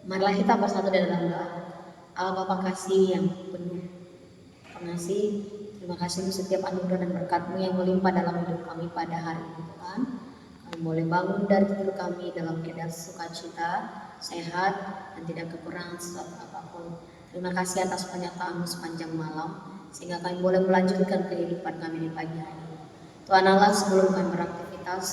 Marilah kita bersatu di dalam doa. Allah Bapa kasih yang penuh pengasih, terima kasih untuk setiap anugerah dan berkat-Mu yang melimpah dalam hidup kami pada hari ini Tuhan. Kami boleh bangun dari tidur kami dalam keadaan sukacita, sehat, dan tidak kekurangan sesuatu apapun. Terima kasih atas penyertaan-Mu sepanjang malam, sehingga kami boleh melanjutkan kehidupan kami di pagi hari ini. Tuhan Allah, sebelum kami beraktivitas,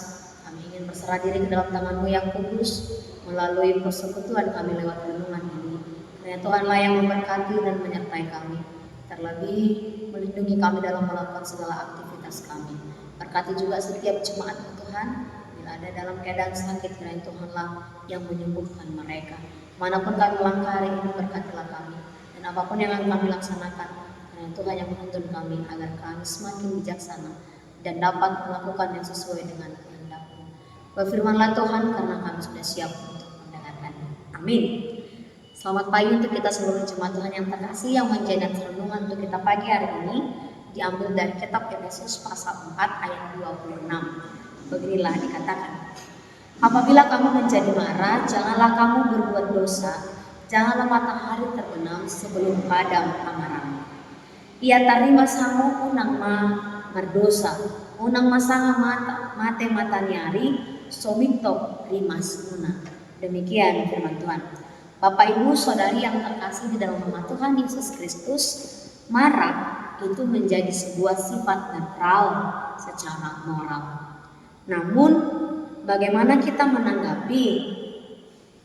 kami ingin berserah diri ke dalam tangan-Mu yang kudus, melalui persekutuan kami lewat renungan ini. Karena Tuhanlah yang memberkati dan menyertai kami, terlebih melindungi kami dalam melakukan segala aktivitas kami. Berkati juga setiap jemaat Tuhan, bila ada dalam keadaan sakit, kiranya Tuhanlah yang menyembuhkan mereka. Manapun kami melangkah hari ini, berkatilah kami, dan apapun yang akan kami laksanakan, karena Tuhan yang menuntun kami agar kami semakin bijaksana dan dapat melakukan yang sesuai dengan kehendak-Mu. Berfirmanlah Tuhan, karena kami sudah siap untuk mendengarkan-Nya. Amin. Selamat pagi untuk kita seluruh jemaat Tuhan yang terkasih, yang menjadi renungan untuk kita pagi hari ini diambil dari kitab Efesus pasal 4 ayat 26. Beginilah dikatakan, apabila kamu menjadi marah, janganlah kamu berbuat dosa, janganlah matahari terbenam sebelum padam amarahmu. Ia tarima sangu unang mardosa, unang masanga mate mata nyari, somitok rimas muna. Demikian firman Tuhan. Bapak Ibu Saudari yang terkasih di dalam nama Tuhan Yesus Kristus, marah itu menjadi sebuah sifat netral secara moral. Namun bagaimana kita menanggapi,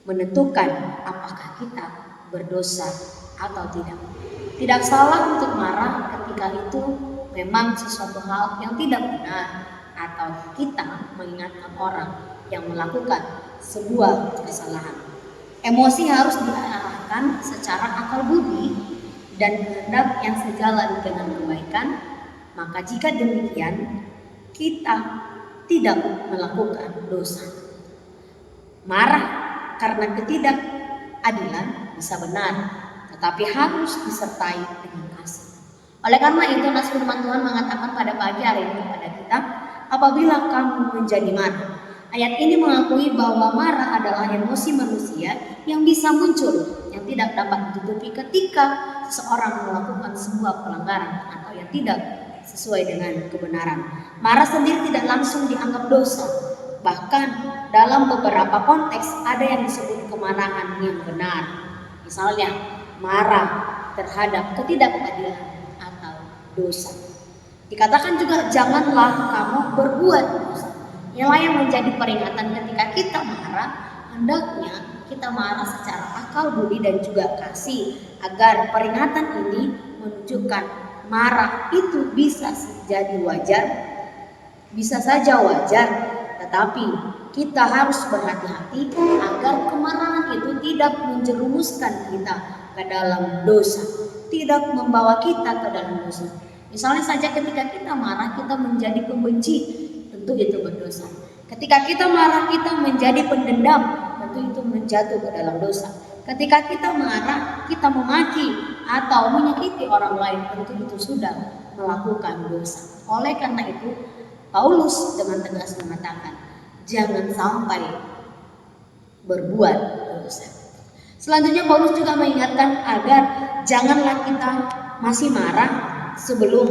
menentukan apakah kita berdosa atau tidak. Tidak salah untuk marah ketika itu memang sesuatu hal yang tidak benar, atau kita mengingatkan orang yang melakukan sebuah kesalahan. Emosi harus diarahkan secara akal budi dan kehendak yang sejalan dengan kebaikan. Maka jika demikian, kita tidak melakukan dosa. Marah karena ketidakadilan bisa benar, tetapi harus disertai dengan kasih. Oleh karena itu, nas firman Tuhan mengatakan pada pagi hari ini kepada kita, apabila kamu menjadi marah. Ayat ini mengakui bahwa marah adalah emosi manusia yang bisa muncul, yang tidak dapat ditutupi ketika seseorang melakukan sebuah pelanggaran atau yang tidak sesuai dengan kebenaran. Marah sendiri tidak langsung dianggap dosa. Bahkan dalam beberapa konteks ada yang disebut kemarahan yang benar. Misalnya marah terhadap ketidakadilan atau dosa. Dikatakan juga janganlah kamu berbuat dosa. Ialah yang menjadi peringatan ketika kita marah, hendaknya kita marah secara akal budi dan juga kasih, agar peringatan ini menunjukkan marah itu bisa jadi wajar, bisa saja wajar, tetapi kita harus berhati-hati agar kemarahan itu tidak menjerumuskan kita ke dalam dosa, tidak membawa kita ke dalam dosa. Misalnya saja ketika kita marah, kita menjadi pembenci, tentu itu berdosa. Ketika kita marah, kita menjadi pendendam, tentu itu menjatuh ke dalam dosa. Ketika kita marah, kita memaki atau menyakiti orang lain, tentu itu sudah melakukan dosa. Oleh karena itu, Paulus dengan tegas mengatakan, jangan sampai berbuat dosa. Selanjutnya Paulus juga mengingatkan agar janganlah kita masih marah sebelum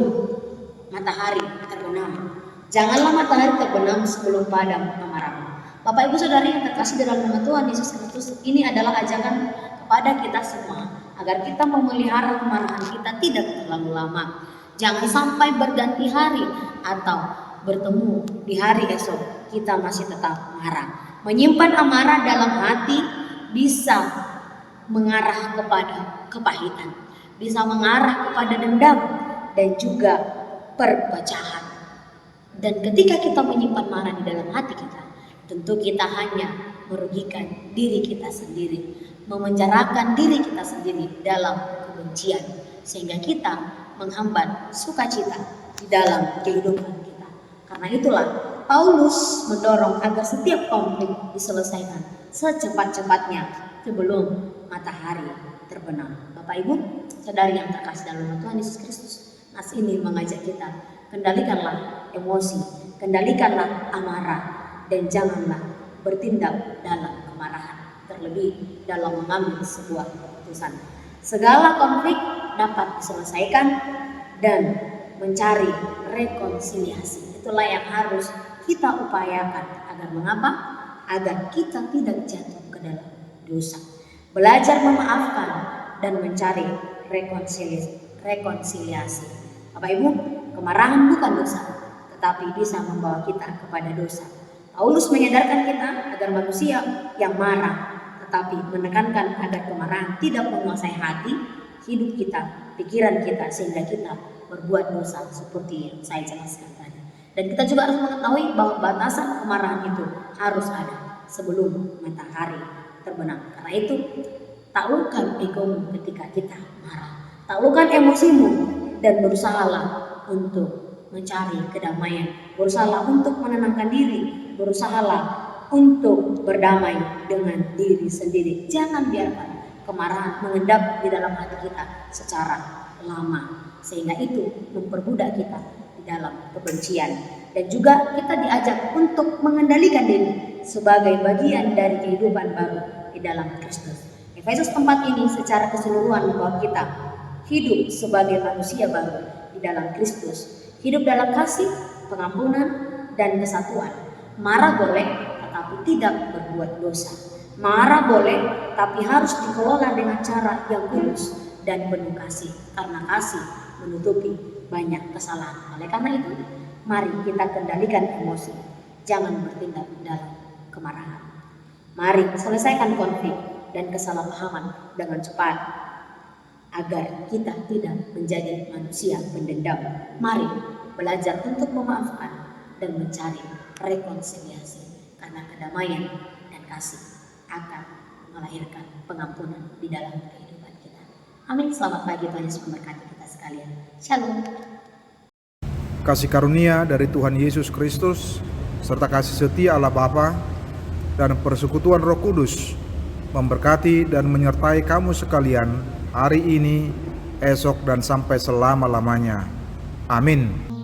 matahari terbenam. Janganlah matahari terbenam sebelum padam amarahmu. Bapak Ibu Saudari yang terkasih dalam nama Tuhan Yesus Kristus, ini adalah ajakan kepada kita semua agar kita memelihara kemarahan kita tidak terlalu lama. Jangan sampai berganti hari atau bertemu di hari esok kita masih tetap marah. Menyimpan amarah dalam hati bisa mengarah kepada kepahitan, bisa mengarah kepada dendam dan juga perpecahan. Dan ketika kita menyimpan marah di dalam hati kita, tentu kita hanya merugikan diri kita sendiri, memenjarakan diri kita sendiri dalam kebencian, sehingga kita menghambat sukacita di dalam kehidupan kita. Karena itulah Paulus mendorong agar setiap konflik diselesaikan secepat-cepatnya sebelum matahari terbenam. Bapak Ibu, saudari yang terkasih dalam Tuhan Yesus Kristus, nas ini mengajak kita, kendalikanlah emosi, kendalikanlah amarah, dan janganlah bertindak dalam kemarahan, terlebih dalam mengambil sebuah keputusan. Segala konflik dapat diselesaikan dan mencari rekonsiliasi. Itulah yang harus kita upayakan. Agar mengapa? Agar kita tidak jatuh ke dalam dosa. Belajar memaafkan dan mencari rekonsiliasi. Bapak Ibu, kemarahan bukan dosa, tetapi bisa membawa kita kepada dosa. Paulus menyadarkan kita agar manusia yang marah, tetapi menekankan agar kemarahan tidak menguasai hati, hidup kita, pikiran kita, sehingga kita berbuat dosa seperti yang saya jelaskan tadi. Dan kita juga harus mengetahui bahwa batasan kemarahan itu harus ada sebelum matahari terbenam. Karena itu, taklukkan egomu ketika kita marah, taklukkan emosimu, dan berusahalah untuk mencari kedamaian, berusahalah untuk menenangkan diri, berusahalah untuk berdamai dengan diri sendiri. Jangan biarkan kemarahan mengendap di dalam hati kita secara lama, sehingga itu memperbudak kita di dalam kebencian. Dan juga kita diajak untuk mengendalikan diri sebagai bagian dari kehidupan baru di dalam Kristus. Efesus 4 ini secara keseluruhan membawa kita hidup sebagai manusia baru di dalam Kristus, hidup dalam kasih, pengampunan, dan kesatuan. Marah boleh, tetapi tidak berbuat dosa. Marah boleh, tapi harus dikelola dengan cara yang kudus dan penuh kasih, karena kasih menutupi banyak kesalahan. Oleh karena itu, mari kita kendalikan emosi, jangan bertindak dalam kemarahan. Mari selesaikan konflik dan kesalahpahaman dengan cepat, agar kita tidak menjadi manusia pendendam. Mari belajar untuk memaafkan dan mencari rekonsiliasi, karena kedamaian dan kasih akan melahirkan pengampunan di dalam kehidupan kita. Amin. Selamat pagi, Tuhan Yesus memberkati kita sekalian. Shalom. Kasih karunia dari Tuhan Yesus Kristus serta kasih setia Allah Bapa dan persekutuan Roh Kudus memberkati dan menyertai kamu sekalian hari ini, esok, dan sampai selama-lamanya. Amin.